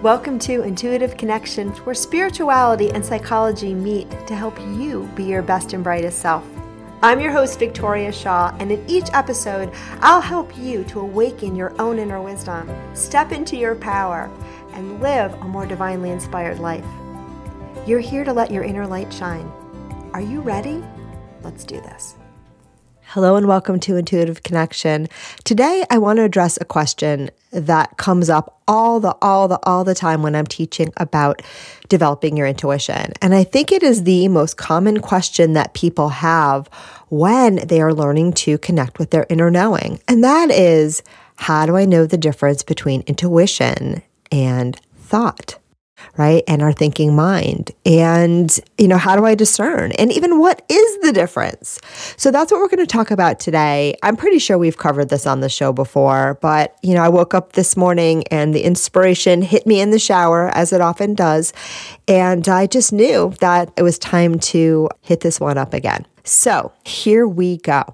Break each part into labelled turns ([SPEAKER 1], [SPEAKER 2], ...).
[SPEAKER 1] Welcome to Intuitive Connections, where spirituality and psychology meet to help you be your best and brightest self. I'm your host, Victoria Shaw, and in each episode, I'll help you to awaken your own inner wisdom, step into your power, and live a more divinely inspired life. You're here to let your inner light shine. Are you ready? Let's do this. Hello and welcome to Intuitive Connection. Today, I want to address a question that comes up all the time when I'm teaching about developing your intuition. And I think it is the most common question that people have when they are learning to connect with their inner knowing. And that is, how do I know the difference between intuition and thought? Right? And our thinking mind. And, how do I discern? And even what is the difference? So that's what we're going to talk about today. I'm pretty sure we've covered this on the show before, but, I woke up this morning and the inspiration hit me in the shower, as it often does. And I just knew that it was time to hit this one up again. So here we go.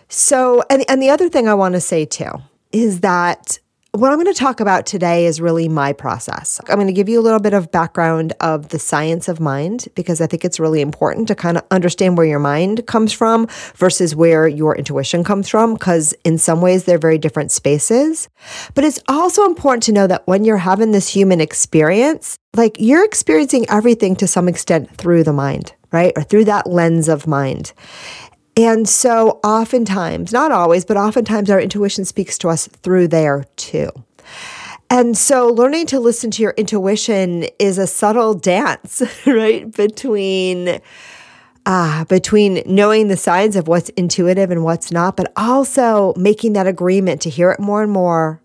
[SPEAKER 1] So, and the other thing I want to say too is that what I'm going to talk about today is really my process. I'm going to give you a little bit of background of the science of mind, because I think it's really important to kind of understand where your mind comes from versus where your intuition comes from, because in some ways they're very different spaces. But it's also important to know that when you're having this human experience, like you're experiencing everything to some extent through the mind, right? Or through that lens of mind. And so oftentimes, not always, but oftentimes our intuition speaks to us through there too. And so learning to listen to your intuition is a subtle dance, right? Between knowing the signs of what's intuitive and what's not, but also making that agreement to hear it more and more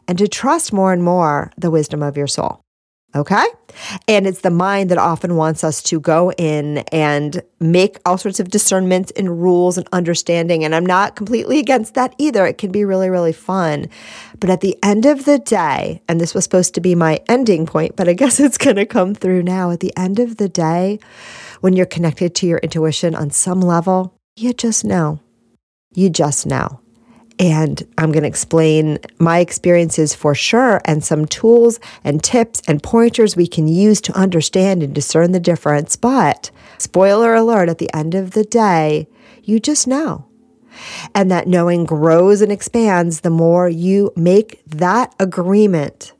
[SPEAKER 1] and to trust more and more the wisdom of your soul. Okay? And it's the mind that often wants us to go in and make all sorts of discernments and rules and understanding. And I'm not completely against that either. It can be really, really fun. But at the end of the day, and this was supposed to be my ending point, but I guess it's going to come through now. At the end of the day, when you're connected to your intuition on some level, you just know. You just know. And I'm going to explain my experiences for sure and some tools and tips and pointers we can use to understand and discern the difference. But spoiler alert, at the end of the day, you just know. And that knowing grows and expands the more you make that agreement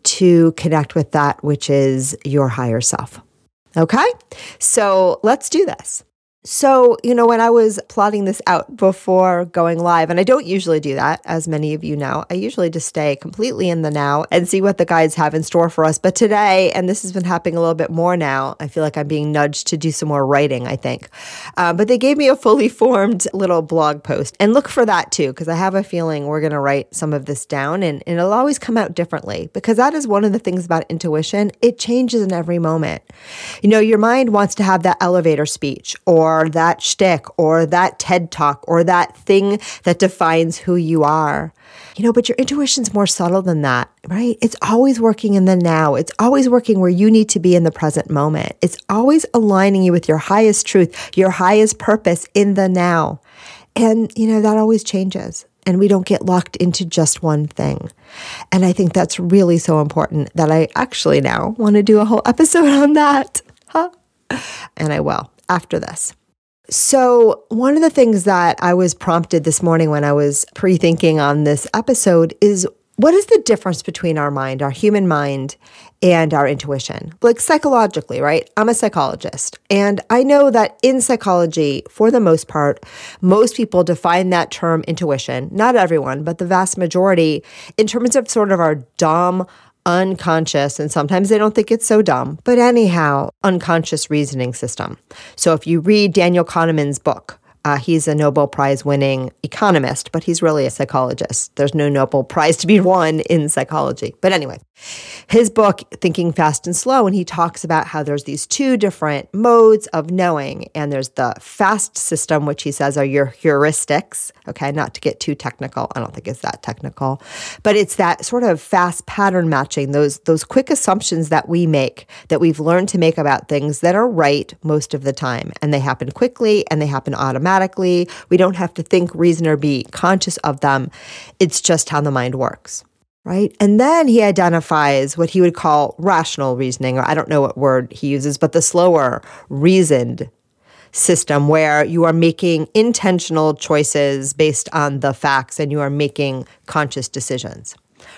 [SPEAKER 1] to connect with that which is your higher self. Okay? So let's do this. So, when I was plotting this out before going live, and I don't usually do that, as many of you know, I usually just stay completely in the now and see what the guides have in store for us. But today, and this has been happening a little bit more now, I feel like I'm being nudged to do some more writing, I think. But they gave me a fully formed little blog post. And look for that too, because I have a feeling we're going to write some of this down and it'll always come out differently, because that is one of the things about intuition. It changes in every moment. Your mind wants to have that elevator speech or that shtick or that TED Talk or that thing that defines who you are. But your intuition's more subtle than that, right? It's always working in the now. It's always working where you need to be in the present moment. It's always aligning you with your highest truth, your highest purpose in the now. And, that always changes. And we don't get locked into just one thing. And I think that's really so important that I actually now want to do a whole episode on that. And I will after this. So one of the things that I was prompted this morning when I was pre-thinking on this episode is, what is the difference between our mind, our human mind, and our intuition? Like psychologically, right? I'm a psychologist. And I know that in psychology, for the most part, most people define that term intuition, not everyone, but the vast majority, in terms of sort of our dumb, unconscious, and sometimes they don't think it's so dumb, but anyhow, unconscious reasoning system. So if you read Daniel Kahneman's book, he's a Nobel Prize winning economist, but he's really a psychologist. There's no Nobel Prize to be won in psychology. But anyway, his book, Thinking Fast and Slow, and he talks about how there's these two different modes of knowing. And there's the fast system, which he says are your heuristics. Okay, not to get too technical. I don't think it's that technical. But it's that sort of fast pattern matching, those quick assumptions that we make, that we've learned to make about things that are right most of the time. And they happen quickly and they happen automatically. We don't have to think, reason, or be conscious of them. It's just how the mind works. right? And then he identifies what he would call rational reasoning, or I don't know what word he uses, but the slower, reasoned system where you are making intentional choices based on the facts and you are making conscious decisions,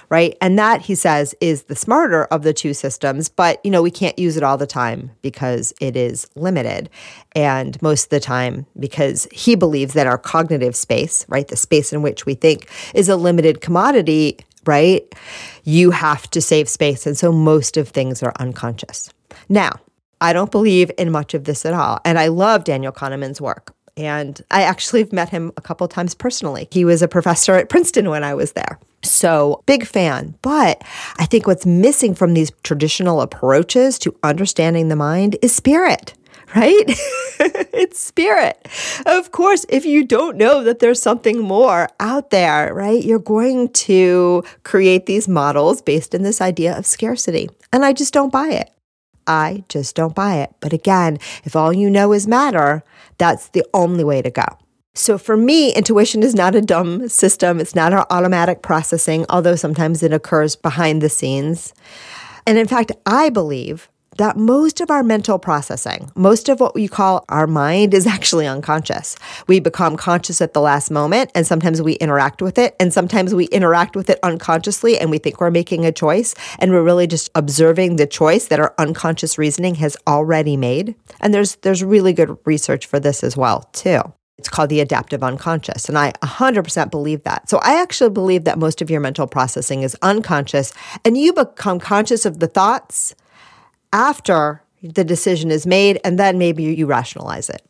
[SPEAKER 1] right? And that, he says, is the smarter of the two systems, but we can't use it all the time because it is limited. And most of the time, because he believes that our cognitive space, right, the space in which we think, is a limited commodity, right? You have to save space. And so most of things are unconscious. Now, I don't believe in much of this at all. And I love Daniel Kahneman's work. And I actually have met him a couple of times personally. He was a professor at Princeton when I was there. So big fan. But I think what's missing from these traditional approaches to understanding the mind is spirit, right? It's spirit. Of course, if you don't know that there's something more out there, right, you're going to create these models based in this idea of scarcity. And I just don't buy it. I just don't buy it. But again, if all you know is matter, that's the only way to go. So for me, intuition is not a dumb system. It's not our automatic processing, although sometimes it occurs behind the scenes. And in fact, I believe that most of our mental processing, most of what we call our mind, is actually unconscious. We become conscious at the last moment, and sometimes we interact with it, and sometimes we interact with it unconsciously, and we think we're making a choice, and we're really just observing the choice that our unconscious reasoning has already made. And there's really good research for this as well, too. It's called the adaptive unconscious, and I 100% believe that. So I actually believe that most of your mental processing is unconscious, and you become conscious of the thoughts after the decision is made, and then maybe you rationalize it.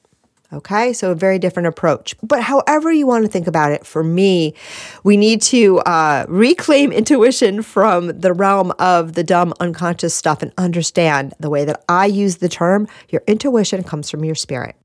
[SPEAKER 1] Okay, so a very different approach. But however you want to think about it, for me, we need to reclaim intuition from the realm of the dumb unconscious stuff and understand the way that I use the term, your intuition comes from your spirit.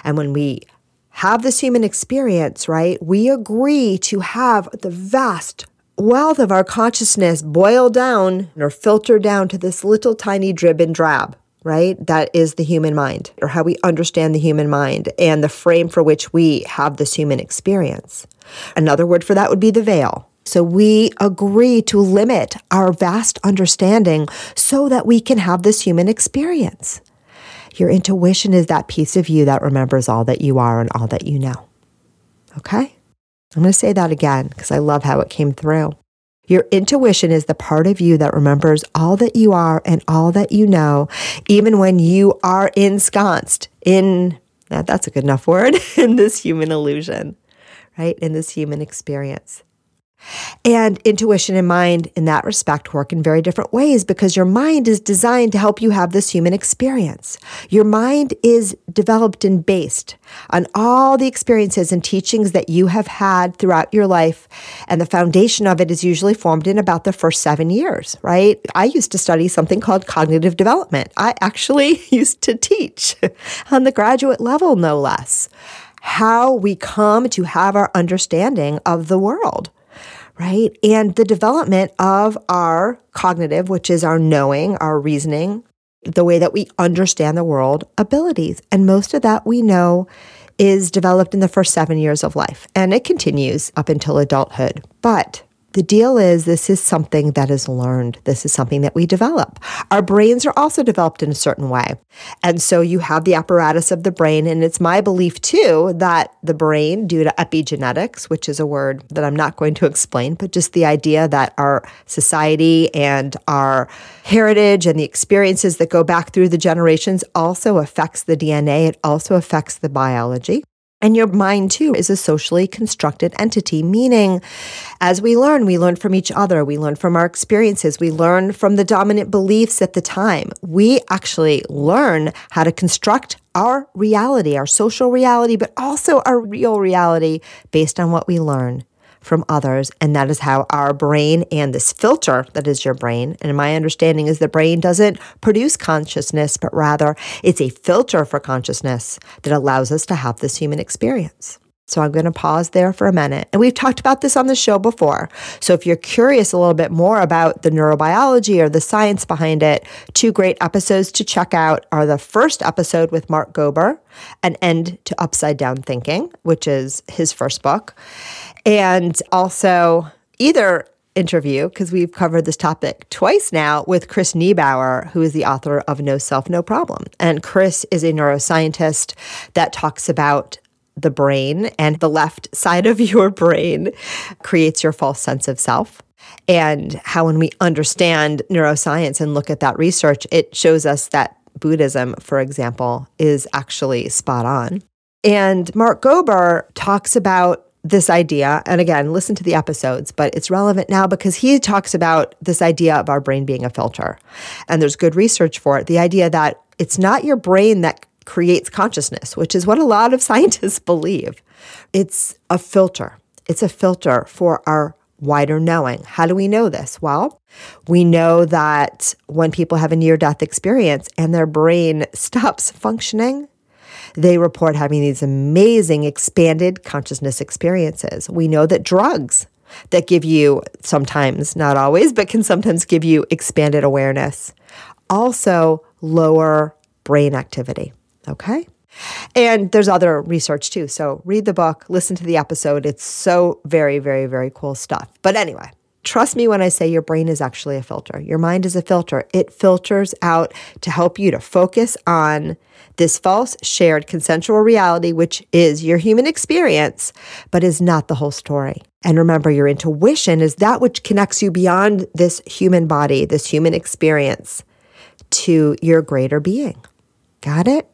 [SPEAKER 1] And when we have this human experience, right, we agree to have the vast wealth of our consciousness boil down or filter down to this little tiny drib and drab, right? That is the human mind, or how we understand the human mind and the frame for which we have this human experience. Another word for that would be the veil. So we agree to limit our vast understanding so that we can have this human experience. Your intuition is that piece of you that remembers all that you are and all that you know. Okay? I'm going to say that again because I love how it came through. Your intuition is the part of you that remembers all that you are and all that you know, even when you are ensconced in, that's a good enough word, in this human illusion, right? In this human experience. And intuition and mind in that respect work in very different ways because your mind is designed to help you have this human experience. Your mind is developed and based on all the experiences and teachings that you have had throughout your life. And the foundation of it is usually formed in about the first 7 years, right? I used to study something called cognitive development. I actually used to teach on the graduate level, no less, how we come to have our understanding of the world. Right? And the development of our cognitive, which is our knowing, our reasoning, the way that we understand the world, abilities. And most of that we know is developed in the first 7 years of life. And it continues up until adulthood. But the deal is this is something that is learned. This is something that we develop. Our brains are also developed in a certain way. And so you have the apparatus of the brain. And it's my belief, too, that the brain, due to epigenetics, which is a word that I'm not going to explain, but just the idea that our society and our heritage and the experiences that go back through the generations also affects the DNA. It also affects the biology. And your mind, too, is a socially constructed entity, meaning as we learn from each other. We learn from our experiences. We learn from the dominant beliefs at the time. We actually learn how to construct our reality, our social reality, but also our real reality based on what we learn from others. And that is how our brain and this filter that is your brain, and my understanding is the brain doesn't produce consciousness, but rather it's a filter for consciousness that allows us to have this human experience. So I'm going to pause there for a minute. And we've talked about this on the show before. So if you're curious a little bit more about the neurobiology or the science behind it, 2 great episodes to check out are the first episode with Mark Gober, An End to Upside Down Thinking, which is his first book. And also either interview, because we've covered this topic twice now, with Chris Niebauer, who is the author of No Self, No Problem. And Chris is a neuroscientist that talks about the brain, and the left side of your brain creates your false sense of self. And how when we understand neuroscience and look at that research, it shows us that Buddhism, for example, is actually spot on. And Mark Gober talks about this idea, and again, listen to the episodes, but it's relevant now because he talks about this idea of our brain being a filter. And there's good research for it. The idea that it's not your brain that creates consciousness, which is what a lot of scientists believe. It's a filter. It's a filter for our wider knowing. How do we know this? Well, we know that when people have a near-death experience and their brain stops functioning, they report having these amazing expanded consciousness experiences. We know that drugs that give you, sometimes, not always, but can sometimes give you expanded awareness, also lower brain activity. Okay? And there's other research too. So read the book, listen to the episode. It's so very, very, very cool stuff. But anyway, trust me when I say your brain is actually a filter. Your mind is a filter. It filters out to help you to focus on this false shared consensual reality, which is your human experience, but is not the whole story. And remember, your intuition is that which connects you beyond this human body, this human experience, to your greater being. Got it?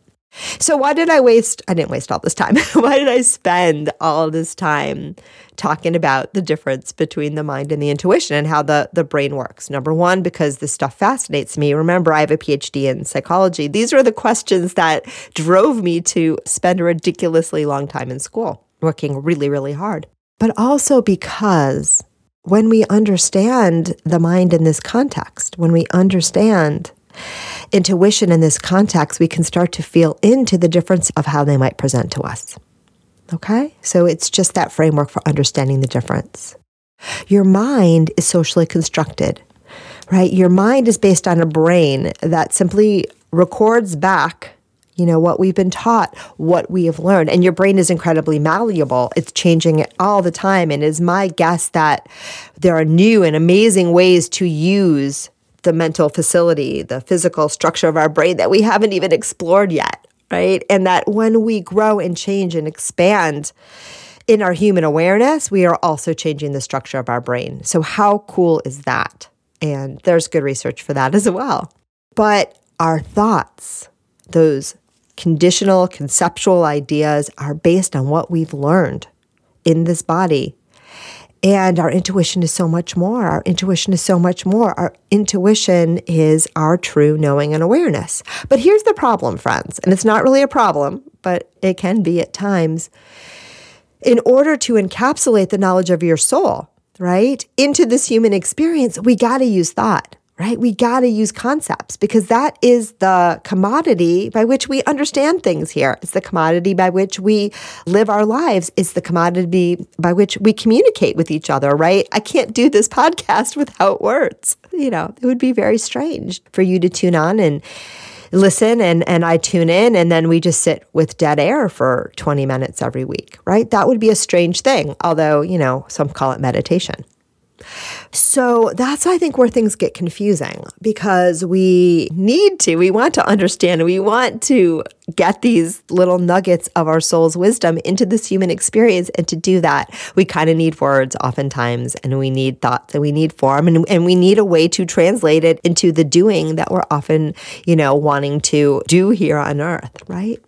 [SPEAKER 1] So I didn't waste all this time. Why did I spend all this time talking about the difference between the mind and the intuition and how the brain works? Number one, because this stuff fascinates me. Remember, I have a PhD in psychology. These are the questions that drove me to spend a ridiculously long time in school, working really, really hard. But also because when we understand the mind in this context, when we understand intuition in this context, we can start to feel into the difference of how they might present to us. Okay? So it's just that framework for understanding the difference. Your mind is socially constructed, right? Your mind is based on a brain that simply records back, what we've been taught, what we have learned. And your brain is incredibly malleable. It's changing it all the time. And it's my guess that there are new and amazing ways to use the mental facility, the physical structure of our brain that we haven't even explored yet, right? And that when we grow and change and expand in our human awareness, we are also changing the structure of our brain. So how cool is that? And there's good research for that as well. But our thoughts, those conditional, conceptual ideas, are based on what we've learned in this body. And our intuition is so much more. Our intuition is so much more. Our intuition is our true knowing and awareness. But here's the problem, friends, and it's not really a problem, but it can be at times. In order to encapsulate the knowledge of your soul, right, into this human experience, we got to use thought, right? We got to use concepts because that is the commodity by which we understand things here. It's the commodity by which we live our lives. It's the commodity by which we communicate with each other, right? I can't do this podcast without words. It would be very strange for you to tune on and listen and I tune in and then we just sit with dead air for 20 minutes every week, right? That would be a strange thing, although, some call it meditation. So that's, I think, where things get confusing because we want to understand, we want to get these little nuggets of our soul's wisdom into this human experience. And to do that, we kind of need words oftentimes, and we need thoughts, and we need form, and we need a way to translate it into the doing that we're often, wanting to do here on earth, right?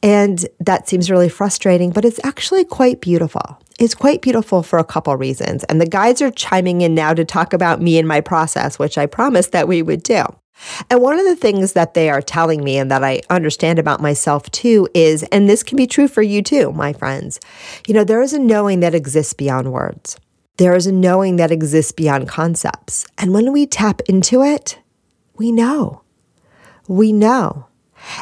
[SPEAKER 1] And that seems really frustrating, but it's actually quite beautiful. It's quite beautiful for a couple reasons. And the guides are chiming in now to talk about me and my process, which I promised that we would do. And one of the things that they are telling me and that I understand about myself too is, and this can be true for you too, my friends, there is a knowing that exists beyond words. There is a knowing that exists beyond concepts. And when we tap into it, we know. We know.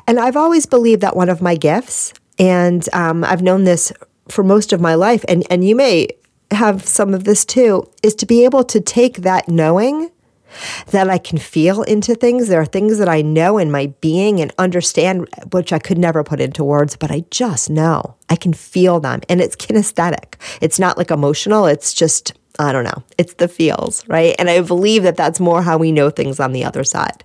[SPEAKER 1] And I've always believed that one of my gifts, and I've known this for most of my life, and you may have some of this too, is to be able to take that knowing that I can feel into things. There are things that I know in my being and understand, which I could never put into words, but I just know. I can feel them, and it's kinesthetic. It's not like emotional. It's just, I don't know. It's the feels, right? And I believe that that's more how we know things on the other side.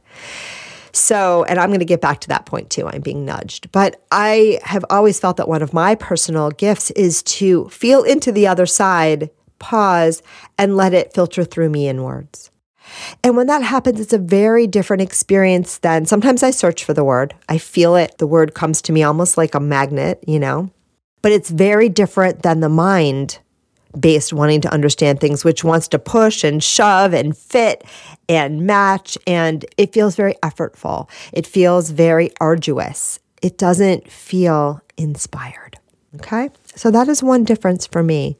[SPEAKER 1] So, and I'm going to get back to that point too. I'm being nudged. But I have always felt that one of my personal gifts is to feel into the other side, pause, and let it filter through me inwards. And when that happens, it's a very different experience than sometimes I search for the word. I feel it. The word comes to me almost like a magnet, but it's very different than the mind based wanting to understand things, which wants to push and shove and fit and match. And it feels very effortful. It feels very arduous. It doesn't feel inspired. Okay. So that is one difference for me.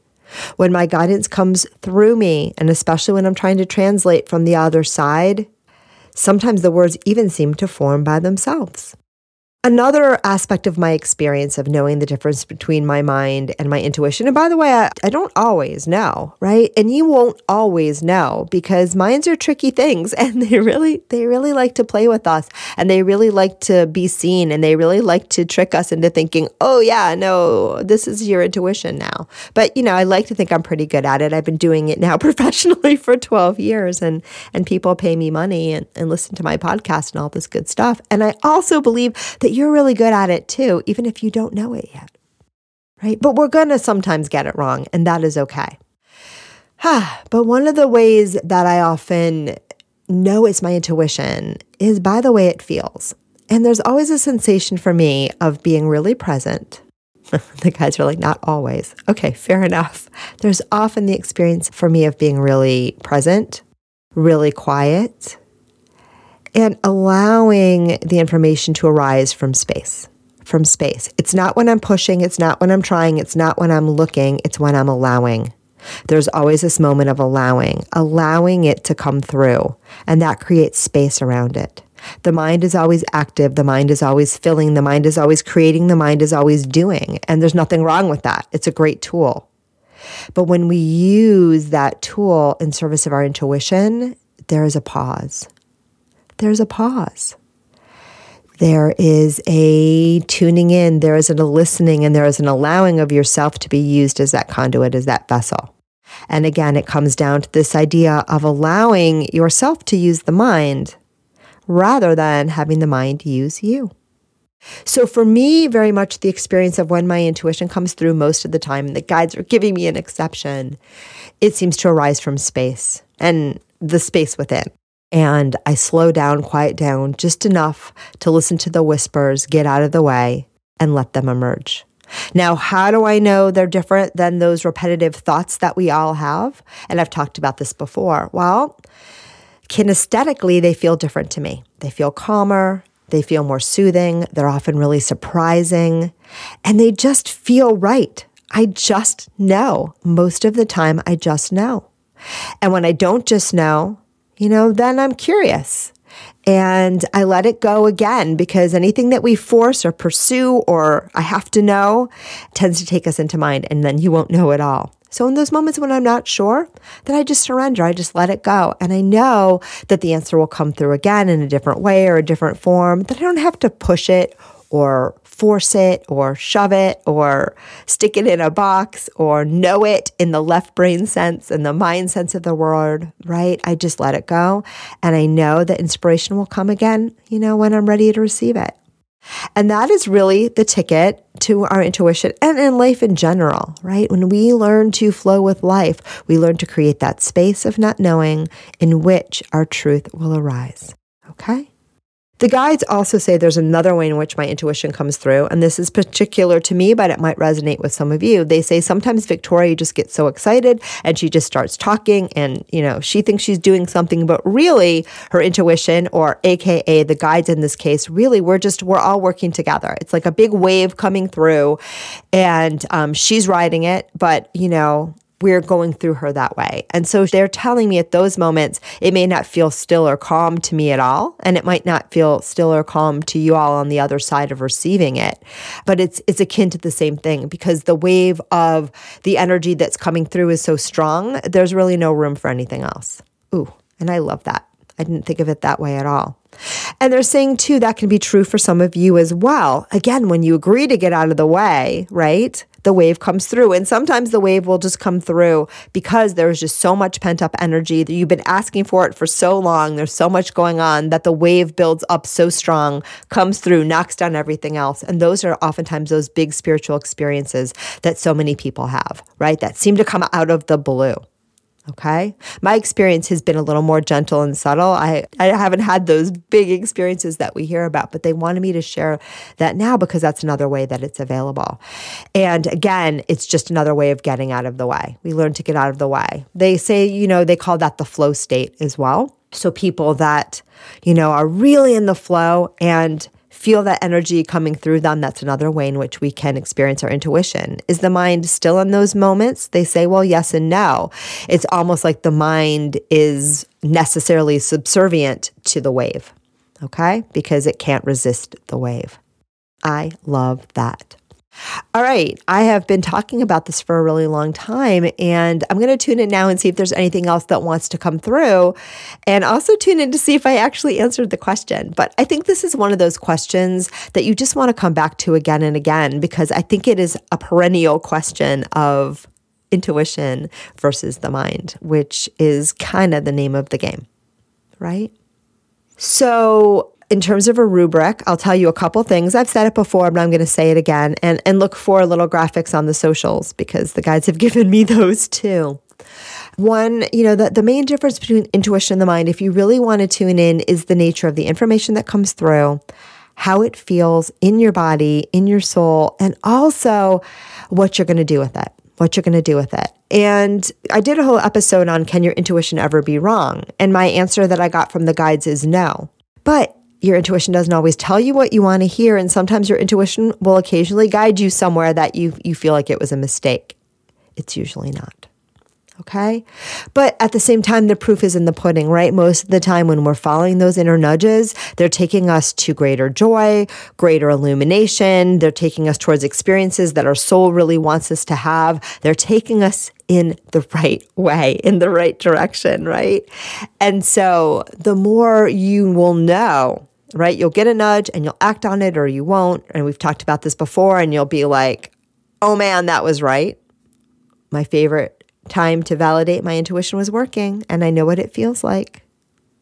[SPEAKER 1] When my guidance comes through me, and especially when I'm trying to translate from the other side, sometimes the words even seem to form by themselves. Another aspect of my experience of knowing the difference between my mind and my intuition, and by the way, I don't always know, right? And you won't always know because minds are tricky things and they really like to play with us and they really like to be seen and they really like to trick us into thinking, oh yeah, no, this is your intuition now. But I like to think I'm pretty good at it. I've been doing it now professionally for 12 years and people pay me money and listen to my podcast and all this good stuff. And I also believe that you're really good at it too, even if you don't know it yet, right? But we're going to sometimes get it wrong, and that is okay. But one of the ways that I often know it's my intuition is by the way it feels. And there's always a sensation for me of being really present. The guys are like, not always. Okay, fair enough. There's often the experience for me of being really present, really quiet, and allowing the information to arise from space. It's not when I'm pushing, it's not when I'm trying, it's not when I'm looking, it's when I'm allowing. There's always this moment of allowing it to come through, and that creates space around it. The mind is always active, the mind is always filling, the mind is always creating, the mind is always doing, and there's nothing wrong with that. It's a great tool. But when we use that tool in service of our intuition, there is a pause. There's a pause. There is a tuning in, there is a listening, and there is an allowing of yourself to be used as that conduit, as that vessel. And again, it comes down to this idea of allowing yourself to use the mind rather than having the mind use you. So for me, very much the experience of when my intuition comes through most of the time, and the guides are giving me an exception, it seems to arise from space and the space within. And I slow down, quiet down just enough to listen to the whispers, get out of the way, and let them emerge. Now, how do I know they're different than those repetitive thoughts that we all have? And I've talked about this before. Well, kinesthetically, they feel different to me. They feel calmer. They feel more soothing. They're often really surprising. And they just feel right. I just know. Most of the time, I just know. And when I don't just know, then I'm curious and I let it go again because anything that we force or pursue or I have to know tends to take us into mind and then you won't know it all. So in those moments when I'm not sure, then I just surrender. I just let it go. And I know that the answer will come through again in a different way or a different form, that I don't have to push it or force it or shove it or stick it in a box or know it in the left brain sense and the mind sense of the word, right? I just let it go. And I know that inspiration will come again, when I'm ready to receive it. And that is really the ticket to our intuition and in life in general, right? When we learn to flow with life, we learn to create that space of not knowing in which our truth will arise, okay? The guides also say there's another way in which my intuition comes through, and this is particular to me, but it might resonate with some of you. They say sometimes Victoria just gets so excited and she just starts talking and, she thinks she's doing something, but really her intuition, or AKA the guides in this case, really we're all working together. It's like a big wave coming through and she's riding it, but, we're going through her that way. And so they're telling me at those moments, it may not feel still or calm to me at all. And it might not feel still or calm to you all on the other side of receiving it. But it's akin to the same thing because the wave of the energy that's coming through is so strong, there's really no room for anything else. Ooh, and I love that. I didn't think of it that way at all. And they're saying too, that can be true for some of you as well. Again, when you agree to get out of the way, right? The wave comes through. And sometimes the wave will just come through because there's just so much pent up energy that you've been asking for it for so long. There's so much going on that the wave builds up so strong, comes through, knocks down everything else. And those are oftentimes those big spiritual experiences that so many people have, right? That seem to come out of the blue. Okay. My experience has been a little more gentle and subtle. I haven't had those big experiences that we hear about, but they wanted me to share that now because that's another way that it's available. And again, it's just another way of getting out of the way. We learn to get out of the way. They say, they call that the flow state as well. So people that, are really in the flow and feel that energy coming through them, that's another way in which we can experience our intuition. Is the mind still in those moments? They say, well, yes and no. It's almost like the mind is necessarily subservient to the wave, okay? Because it can't resist the wave. I love that. All right, I have been talking about this for a really long time, and I'm going to tune in now and see if there's anything else that wants to come through, and also tune in to see if I actually answered the question. But I think this is one of those questions that you just want to come back to again and again, because I think it is a perennial question of intuition versus the mind, which is kind of the name of the game, right? So in terms of a rubric, I'll tell you a couple things. I've said it before, but I'm going to say it again, and look for little graphics on the socials because the guides have given me those too. One, the main difference between intuition and the mind, if you really want to tune in, is the nature of the information that comes through, how it feels in your body, in your soul, and also what you're going to do with it. And I did a whole episode on, can your intuition ever be wrong? And my answer that I got from the guides is no. But your intuition doesn't always tell you what you want to hear. And sometimes your intuition will occasionally guide you somewhere that you feel like it was a mistake. It's usually not. Okay? But at the same time, the proof is in the pudding, right? Most of the time when we're following those inner nudges, they're taking us to greater joy, greater illumination. They're taking us towards experiences that our soul really wants us to have. They're taking us in the right way, in the right direction, right? And so the more you will know, right? You'll get a nudge and you'll act on it or you won't. And we've talked about this before, and you'll be like, oh man, that was right. My favorite time to validate my intuition was working, and I know what it feels like.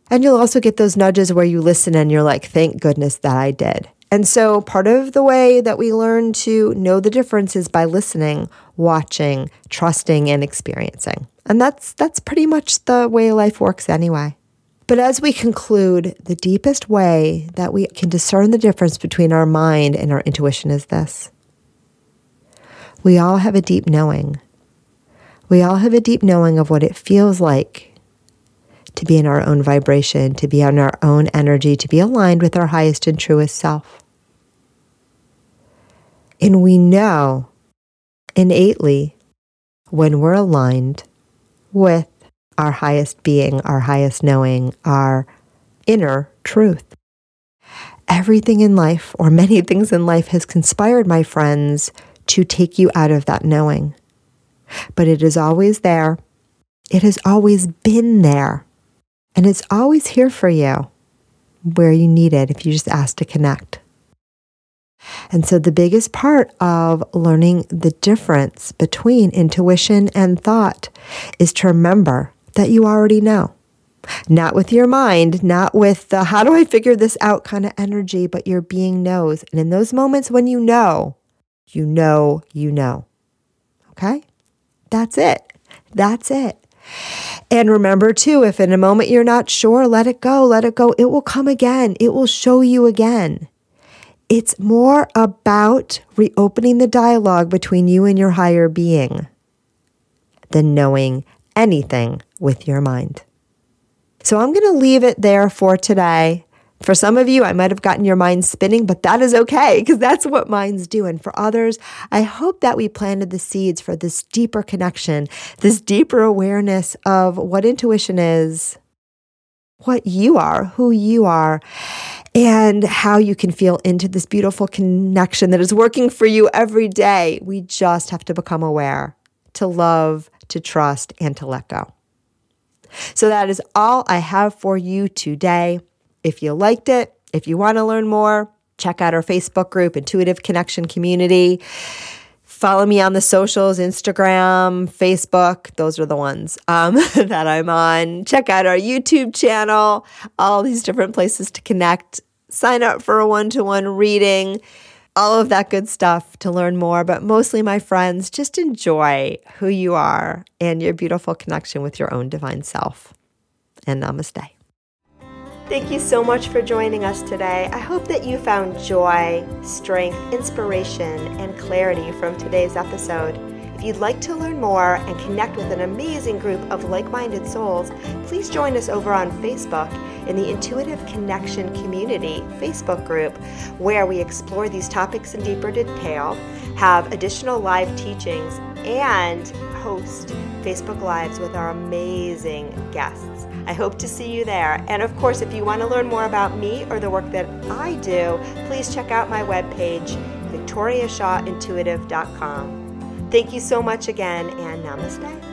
[SPEAKER 1] And you'll also get those nudges where you listen and you're like, thank goodness that I did. And so part of the way that we learn to know the difference is by listening, watching, trusting, and experiencing. And that's pretty much the way life works anyway. But as we conclude, the deepest way that we can discern the difference between our mind and our intuition is this. We all have a deep knowing. We all have a deep knowing of what it feels like to be in our own vibration, to be in our own energy, to be aligned with our highest and truest self. And we know innately when we're aligned with our highest being, our highest knowing, our inner truth. Everything in life, or many things in life, has conspired, my friends, to take you out of that knowing. But it is always there. It has always been there. And it's always here for you where you need it if you just ask to connect. And so the biggest part of learning the difference between intuition and thought is to remember that you already know. Not with your mind, not with the how do I figure this out kind of energy, but your being knows. And in those moments when you know, you know, you know. Okay? That's it. That's it. And remember too, if in a moment you're not sure, let it go, let it go. It will come again. It will show you again. It's more about reopening the dialogue between you and your higher being than knowing anything with your mind. So I'm going to leave it there for today. For some of you, I might have gotten your mind spinning, but that is okay because that's what minds do. And for others, I hope that we planted the seeds for this deeper connection, this deeper awareness of what intuition is, what you are, who you are, and how you can feel into this beautiful connection that is working for you every day. We just have to become aware, to love, to trust, and to let go. So that is all I have for you today. If you liked it, If you want to learn more, check out our Facebook group, Intuitive Connection Community. Follow me on the socials, Instagram, Facebook. Those are the ones that I'm on. Check out our YouTube channel, all these different places to connect. Sign up for a one-to-one reading, all of that good stuff to learn more. But mostly, my friends, just enjoy who you are and your beautiful connection with your own divine self. And namaste. Thank you so much for joining us today. I hope that you found joy, strength, inspiration, and clarity from today's episode. If you'd like to learn more and connect with an amazing group of like-minded souls, please join us over on Facebook in the Intuitive Connection Community Facebook group, where we explore these topics in deeper detail, have additional live teachings, and host Facebook Lives with our amazing guests. I hope to see you there. And of course, if you want to learn more about me or the work that I do, please check out my webpage, victoriashawintuitive.com. Thank you so much again, and namaste.